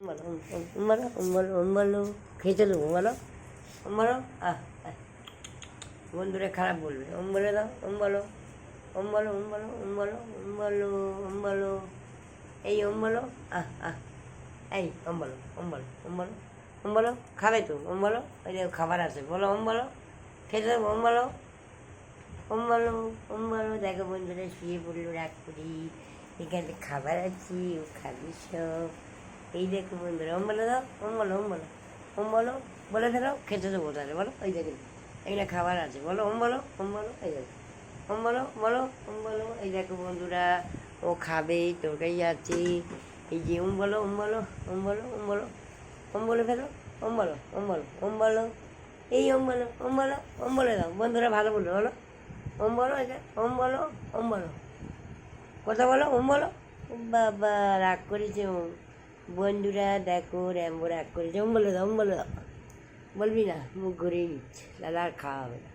বলো বলো বলো বলো খেতে দেবো বলো বলো বন্ধুরা খারাপ বলবে বলে দাও বলো বলো বলো বলো বলো বলো এই বলো এই বলো বলো বলো বলো খাবে তো বলো ওই যে খাবার আছে বলো বলো খেতে দেবো বলো বলো বলো দেখো বন্ধুরা শুয়ে পড়লো রাগ করি এখানে খাবার আছে ও খাবি সব এই দেখো বন্ধুরা বলে দাও বলো বলো বলো বলে ফেলো খেতে দেবো তাহলে বলো ওই দেখো এখানে খাবার আছে বলো বলো বলো এই দেখো বলো বলো বলো এই দেখো বন্ধুরা ও খাবে তরকারি আছে এই যে বলো বলো বলো বলো বলে ফেলো বলো বলো বলো এই বলো বলো বলে দাও বন্ধুরা ভালো বলো বলো বলো এটা বলো বলো কথা বলো বলো বাবা রাগ করেছে বন্ধুরা দেখো র্যাম্বো রাগ করেছে বলে দাও বলে দাও বলবি না মুখ ঘুরিয়ে নিচ্ছে দাদা আর খাওয়া হবে না।